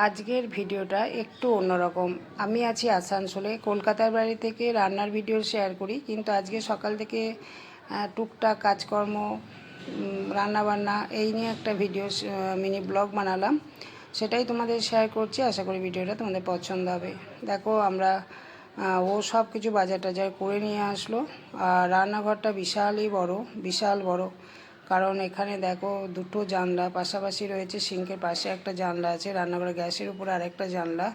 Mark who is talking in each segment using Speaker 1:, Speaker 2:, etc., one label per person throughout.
Speaker 1: আজকের ভিডিওটা একটু অন্যরকম। আমি আছি আসানসোলে, কলকাতার বাড়ি থেকে রান্নার ভিডিও শেয়ার করি, কিন্তু আজকে সকাল থেকে টুকটাক কাজকর্ম, রান্নাবান্না এই নিয়ে একটা ভিডিও মিনি ব্লগ বানালাম, সেটাই তোমাদের শেয়ার করছি। আশা করি ভিডিওটা তোমাদের পছন্দ হবে। দেখো আমরা ও সব কিছু বাজার টাজার করে নিয়ে আসলো, আর রান্নাঘরটা বিশাল বড়। কারণ এখানে দেখো দুটো জানলা পাশাপাশি রয়েছে, সিঙ্কের পাশে একটা জানলা আছে, রান্নাঘরে গ্যাসের উপরে আরেকটা জানলা,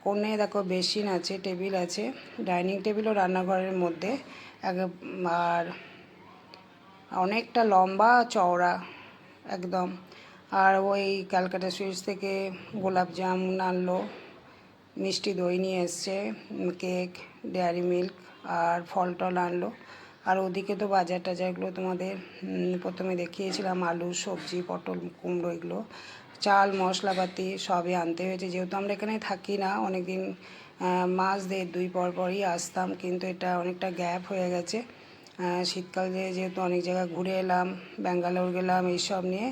Speaker 1: কোণে দেখো বেসিন আছে, টেবিল আছে, ডাইনিং টেবিলও রান্নাঘরের মধ্যে, আর অনেকটা লম্বা চওড়া একদম। আর ওই ক্যালকাটা সুইটস থেকে গোলাপ জামুন আনলো, মিষ্টি দই নিয়ে এসছে, কেক, ডেয়ারি মিল্ক আর ফল টল আনলো। আর ওদিকে তো বাজার টাজারগুলো তোমাদের প্রথমে দেখিয়েছিলাম, আলু, সবজি, পটল, কুমড়ো, এগুলো চাল মশলাপাতি সবই আনতে হয়েছে। যেহেতু আমরা এখানে থাকি না অনেক দিন, মাস দেড় দুই পরই আসতাম, কিন্তু এটা অনেকটা গ্যাপ হয়ে গেছে। শীতকালে যেহেতু অনেক জায়গা ঘুরে এলাম, ব্যাঙ্গালোর গেলাম, এইসব নিয়ে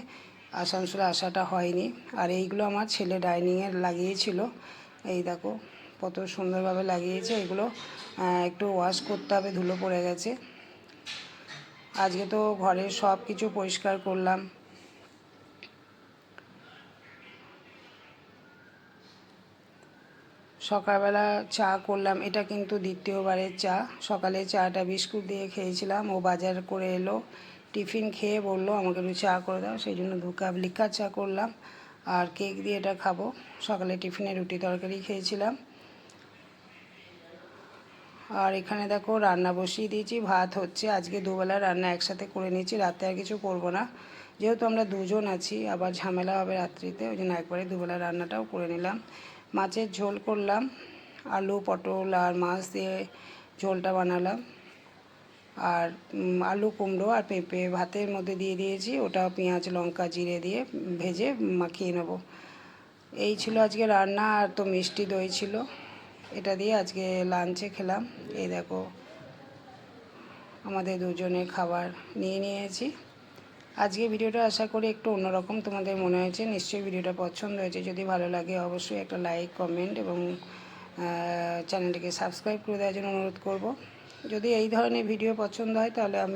Speaker 1: আসানসোলে আসাটা হয়নি। আর এইগুলো আমার ছেলে ডাইনিংয়ে লাগিয়েছিল, এই দেখো কত সুন্দরভাবে লাগিয়েছে। এগুলো একটু ওয়াশ করতে হবে, ধুলো পড়ে গেছে। আজকে তো ঘরের সব কিছু পরিষ্কার করলাম। সকালবেলা চা করলাম, এটা কিন্তু দ্বিতীয়বারের চা। সকালে চাটা বিস্কুট দিয়ে খেয়েছিলাম, ও বাজার করে এলো, টিফিন খেয়ে বললো আমাকে একটু চা করে দাও, সেই জন্য 2 কাপ লিকার চা করলাম। আর কেক দিয়ে এটা খাবো। সকালে টিফিনে রুটি তরকারি খেয়েছিলাম। আর এখানে দেখো রান্না বসিয়ে দিয়েছি, ভাত হচ্ছে। আজকে দুবেলা রান্না একসাথে করে নিয়েছি, রাতে আর কিছু করব না, যেহেতু আমরা দুজন আছি, আবার ঝামেলা হবে রাত্রিতে, ওই জন্য একবারে দুবেলা রান্নাটাও করে নিলাম। মাছের ঝোল করলাম, আলু পটল আর মাছ দিয়ে ঝোলটা বানালাম। আর আলু কুমড়ো আর পেঁপে ভাতের মধ্যে দিয়ে দিয়েছি, ওটাও পেঁয়াজ লঙ্কা জিরে দিয়ে ভেজে মাখিয়ে নেব। এই ছিল আজকে রান্না। আর তো মিষ্টি দই ছিল, এটা দিয়ে আজকে লাঞ্চে খেলাম। এই দেখো আমাদের দুজনের খাবার নিয়ে নিয়েছি। আজকে ভিডিওটা আশা করি একটু অন্যরকম তোমাদের মনে হয়েছে। নিশ্চয়ই ভিডিওটা পছন্দ হয়েছে। যদি ভালো লাগে অবশ্যই একটা লাইক, কমেন্ট এবং চ্যানেলটিকে সাবস্ক্রাইব করে দেওয়ার জন্য অনুরোধ করব। যদি এই ধরনের ভিডিও পছন্দ হয় তাহলে আমি